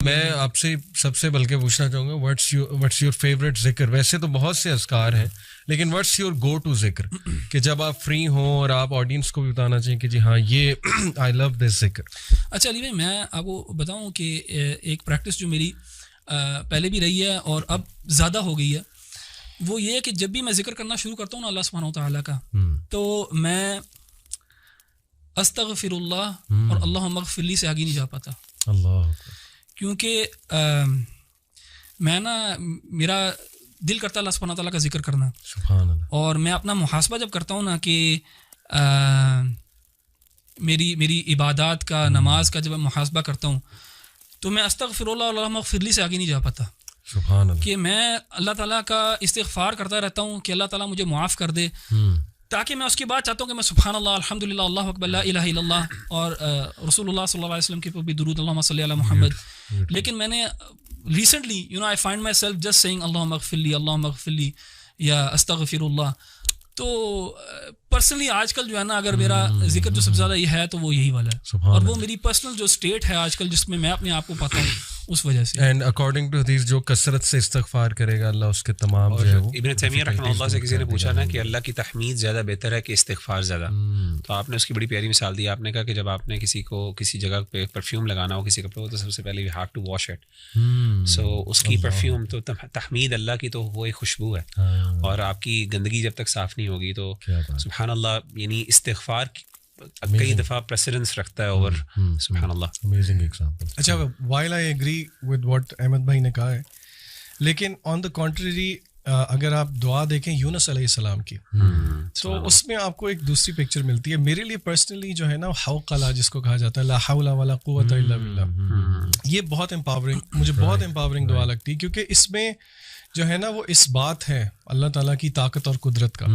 میں آپ سے سب سے بلکہ پوچھنا چاہوں گا واٹس یور فیوریٹ ذکر؟ ویسے تو بہت سے اذکار ہیں لیکن واٹس یور گو ٹو ذکر کہ جب آپ فری ہوں اور آپ آڈینس کو بھی بتانا چاہیں کہ جی ہاں یہ آئی لو دس ذکر. اچھا علی بھائی میں آپ کو بتاؤں کہ ایک پریکٹس جو میری پہلے بھی رہی ہے اور اب زیادہ ہو گئی ہے وہ یہ ہے کہ جب بھی میں ذکر کرنا شروع کرتا ہوں نا اللہ سبحانہ و تعالیٰ کا تو میں استغفر اللہ اور اللہم اغفر لی سے آگے نہیں جا پاتا. اللہ کیونکہ میں نا میرا دل کرتا ہے اللہ سبحانہ تعالیٰ کا ذکر کرنا. سبحان اللہ. اور میں اپنا محاسبہ جب کرتا ہوں نا کہ میری عبادات کا نماز کا جب میں محاسبہ کرتا ہوں تو میں استغفر اللہ اللہم اغفر لی سے آگے نہیں جا پاتا. سبحان اللہ. کہ میں اللہ تعالیٰ کا استغفار کرتا رہتا ہوں کہ اللہ تعالیٰ مجھے معاف کر دے تاکہ میں اس کے بعد چاہتا ہوں کہ میں سبحان اللہ الحمدللہ اللہ اکبر لا الہ الا اللہ اور رسول اللہ صلی اللہ علیہ وسلم کے اوپر بھی درود اللہم صلی علی محمد. لیکن میں نے recently I find myself just saying اللہم اغفر لی یا استغفر اللہ. تو پرسنلی آج کل جو ہے نا اگر میرا ذکر جو سب سے زیادہ یہ ہے تو وہ یہی والا ہے اور وہ میری پرسنل جو اسٹیٹ ہے آج کل جس میں میں اپنے آپ کو پاتا ہوں اس وجہ سے. اینڈ اکارڈنگ ٹو حدیث جو کثرت سے استغفار کرے گا اللہ اس کے تمام جو ہے وہ. ابن تیمیہ رحمہ اللہ سے کسی نے پوچھا نا کہ اللہ کی تحمید زیادہ بہتر ہے کہ استغفار زیادہ, تو آپ نے اس کی بڑی پیاری مثال دی. آپ نے کہا کہ جب آپ نے کسی کو کسی جگہ پہ پرفیوم لگانا ہو کسی کپڑے کو تو سب سے پہلے you have to wash it. So اس کی پرفیوم تو تحمید اللہ کی تو وہ ایک خوشبو ہے اور آپ کی گندگی جب تک صاف نہیں ہوگی تو سبحان اللہ یعنی استغفار کئی دفعہ پریسیڈنس رکھتا ہے اور سبحان اللہ. Amazing example. اچھا while I agree with what Ahmed بھائی نے کہا ہے لیکن آن دا کنٹریری اگر آپ دعا دیکھیں یونس علیہ السلام کی تو اس میں آپ کو ایک دوسری پکچر ملتی ہے. میرے لیے پرسنلی جو ہے نا حوقلہ جس کو کہا جاتا ہے لا حول ولا قوت الا باللہ, یہ بہت امپاورنگ مجھے بہت امپاورنگ دعا لگتی ہے کیونکہ اس میں جو ہے نا وہ اس بات ہے اللہ تعالیٰ کی طاقت اور قدرت کا.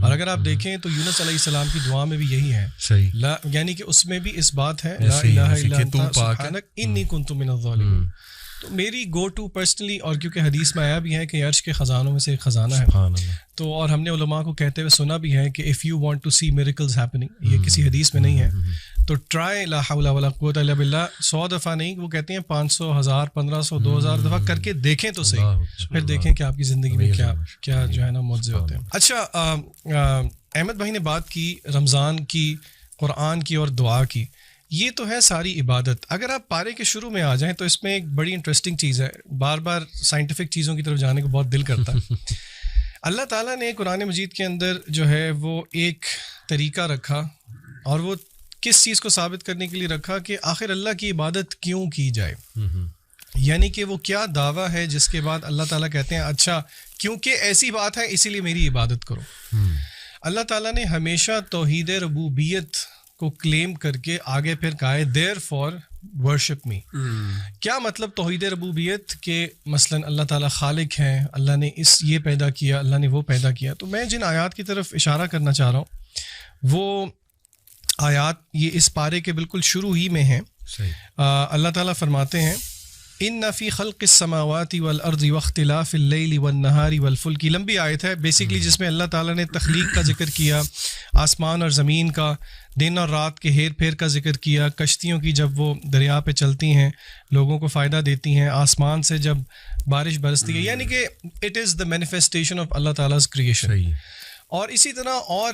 اور اگر آپ دیکھیں تو یونس علیہ السلام کی دعا میں بھی یہی ہے یعنی کہ اس میں بھی اس بات ہے لا الہ الا انت سبحانک انی کنت من الظالمین. تو میری گو ٹو پرسنلی اور کیونکہ حدیث میں آیا بھی ہے کہ عرش کے خزانوں میں سے ایک خزانہ ہے تو اور ہم نے علماء کو کہتے ہوئے سنا بھی ہے کہ if you want to see miracles happening, یہ کسی حدیث میں نہیں ہے تو ٹرائی لا حول ولا قوت الا باللہ 100 دفعہ نہیں وہ کہتے ہیں 500 1000 1500 2000 دفعہ کر کے دیکھیں تو صحیح, پھر دیکھیں کہ آپ کی زندگی میں کیا جو ہے نا معجزے ہوتے ہیں. اچھا احمد بھائی نے بات کی رمضان کی, قرآن کی اور دعا کی, یہ تو ہے ساری عبادت. اگر آپ پارے کے شروع میں آ جائیں تو اس میں ایک بڑی انٹرسٹنگ چیز ہے, بار بار سائنٹیفک چیزوں کی طرف جانے کو بہت دل کرتا ہے. اللہ تعالیٰ نے قرآن مجید کے اندر جو ہے وہ ایک طریقہ رکھا اور وہ کس چیز کو ثابت کرنے کے لیے رکھا کہ آخر اللہ کی عبادت کیوں کی جائے, یعنی کہ وہ کیا دعویٰ ہے جس کے بعد اللہ تعالیٰ کہتے ہیں اچھا کیونکہ ایسی بات ہے اسی لیے میری عبادت کرو. اللہ تعالیٰ نے ہمیشہ توحید ربوبیت کو کلیم کر کے آگے پھر کہا ہے دیر فار ورشپ می. کیا مطلب توحید ربوبیت کہ مثلاً اللہ تعالیٰ خالق ہیں, اللہ نے یہ پیدا کیا, اللہ نے وہ پیدا کیا. تو میں جن آیات کی طرف اشارہ کرنا چاہ رہا ہوں وہ آیات یہ اس پارے کے بالکل شروع ہی میں ہیں. اللہ تعالیٰ فرماتے ہیں ان فی خلق السماوات والارض واختلاف اللیل والنہار والفلک. لمبی آیت ہے بیسیکلی جس میں اللہ تعالیٰ نے تخلیق کا ذکر کیا, آسمان اور زمین کا, دن اور رات کے ہیر پھیر کا ذکر کیا, کشتیوں کی جب وہ دریا پہ چلتی ہیں لوگوں کو فائدہ دیتی ہیں, آسمان سے جب بارش برستی ہے, یعنی کہ it is the manifestation of Allah تعالیٰ's کریشن. اور اسی طرح اور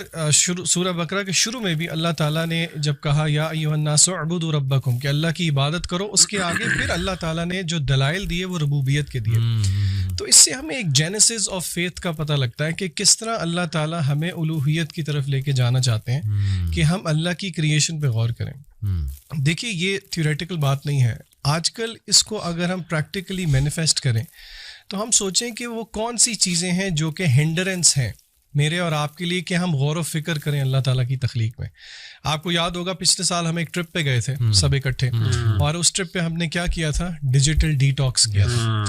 سورہ بقرہ کے شروع میں بھی اللہ تعالیٰ نے جب کہا یا ایھا الناس اعبدوا ربکم کہ اللہ کی عبادت کرو, اس کے آگے پھر اللہ تعالیٰ نے جو دلائل دیے وہ ربوبیت کے دیے. تو اس سے ہمیں ایک جینیسس آف فیتھ کا پتہ لگتا ہے کہ کس طرح اللہ تعالیٰ ہمیں الوہیت کی طرف لے کے جانا چاہتے ہیں کہ ہم اللہ کی کریشن پہ غور کریں. دیکھیے یہ تھیوریٹیکل بات نہیں ہے, آج کل اس کو اگر ہم پریکٹیکلی مینیفیسٹ کریں تو ہم سوچیں کہ وہ کون سی چیزیں ہیں جو کہ ہنڈرنس ہیں میرے اور آپ کے لیے کہ ہم غور و فکر کریں اللہ تعالیٰ کی تخلیق میں. آپ کو یاد ہوگا پچھلے سال ہم ایک ٹرپ پہ گئے تھے سب اکٹھے, اور اس ٹرپ پہ ہم نے کیا کیا تھا, ڈیجیٹل ڈی ٹاکس کیا تھا,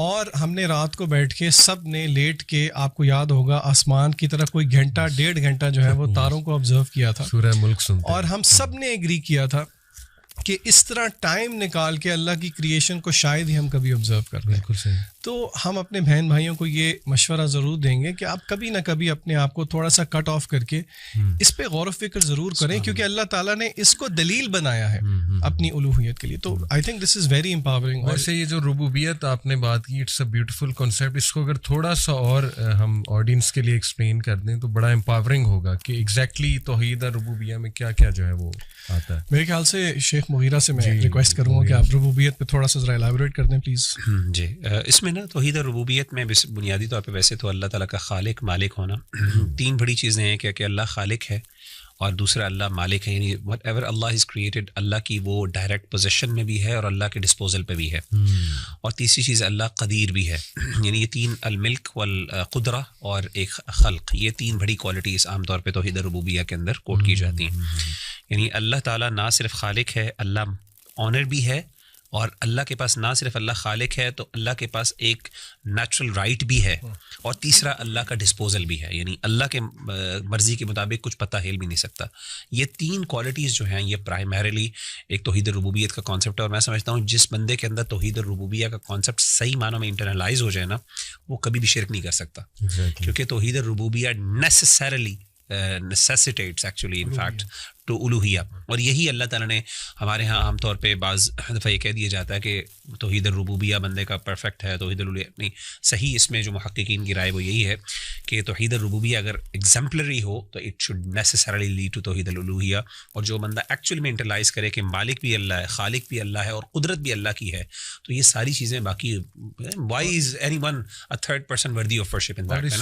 اور ہم نے رات کو بیٹھ کے سب نے لیٹ کے آپ کو یاد ہوگا آسمان کی طرف کوئی گھنٹہ 1.5 گھنٹہ جو ہے وہ تاروں کو آبزرو کیا تھا, سورہ ملک سنتے, اور ہم سب نے ایگری کیا تھا کہ اس طرح ٹائم نکال کے اللہ کی کریشن کو شاید ہی ہم کبھی آبزرو کرتے ہیں. بالکل صحیح. تو ہم اپنے بہن بھائیوں کو یہ مشورہ ضرور دیں گے کہ آپ کبھی نہ کبھی اپنے آپ کو تھوڑا سا کٹ آف کر کے اس پہ غور و فکر ضرور کریں, کیونکہ اللہ تعالیٰ نے اس کو دلیل بنایا ہے اپنی الوہیت کے لیے. تو I think this is very empowering. ویسے یہ جو ربوبیت آپ نے بات کی, اٹس اے بیوٹیفل کانسیپٹ. اس کو اگر تھوڑا سا اور ہم آڈینس کے لیے ایکسپلین کر دیں تو بڑا امپاورنگ ہوگا کہ ایگزیکٹلی توحید ربوبیہ میں کیا کیا جو ہے وہ آتا ہے. میرے خیال سے شیخ مغیرہ سے میں ریکویسٹ کروں گا کہ آپ ربوبیت پہ تھوڑا سا ذرا الیبوریٹ کر دیں پلیز. جی, اس میں نا توحید ربوبیت میں بنیادی طور پہ ویسے تو اللہ تعالیٰ کا خالق مالک ہونا, تین بڑی چیزیں ہیں کہ اللہ خالق ہے اور دوسرا اللہ مالک ہے, یعنی whatever Allah is created Allah کی وہ ڈائریکٹ پوزیشن میں بھی ہے اور اللہ کے ڈسپوزل پہ بھی ہے, اور تیسری چیز اللہ قدیر بھی ہے. یعنی یہ تین, الملک والقدرہ اور ایک خلق, یہ تین بڑی کوالٹیز عام طور پہ توحید ربوبیہ کے اندر کوٹ کی جاتی ہیں. یعنی اللہ تعالیٰ نہ صرف خالق ہے, اللہ آنر بھی ہے, اور اللہ کے پاس نہ صرف اللہ خالق ہے تو اللہ کے پاس ایک نیچرل رائٹ بھی ہے, اور تیسرا اللہ کا ڈسپوزل بھی ہے, یعنی اللہ کے مرضی کے مطابق کچھ پتہ ہل بھی نہیں سکتا. یہ تین کوالٹیز جو ہیں یہ پرائمریلی ایک توحید ربوبیت کا کانسیپٹ ہے, اور میں سمجھتا ہوں جس بندے کے اندر توحید ربوبیہ کا کانسیپٹ صحیح معنوں میں انٹرنلائز ہو جائے نا, وہ کبھی بھی شرک نہیں کر سکتا, کیونکہ توحید ربوبیہ necessarily necessitates actually in fact to الوہیہ. اور یہی اللہ تعالیٰ نے ہمارے ہاں عام طور پہ بعض دفعہ یہ کہہ دیا جاتا ہے کہ توحید الربوبیہ بندے کا پرفیکٹ ہے, توحید الوہیہ نہیں. صحیح اس میں جو محققین کی رائے وہ یہی ہے کہ توحید الربوبیہ اگر ایگزمپلری ہو تو it should necessarily lead to توحید الالوہیہ, اور جو بندہ ایکچوئل میں انٹرلائز کرے کہ مالک بھی اللہ ہے, خالق بھی اللہ ہے, اور قدرت بھی اللہ کی ہے, تو یہ ساری چیزیں باقی why is anyone a third person worthy of worship in that.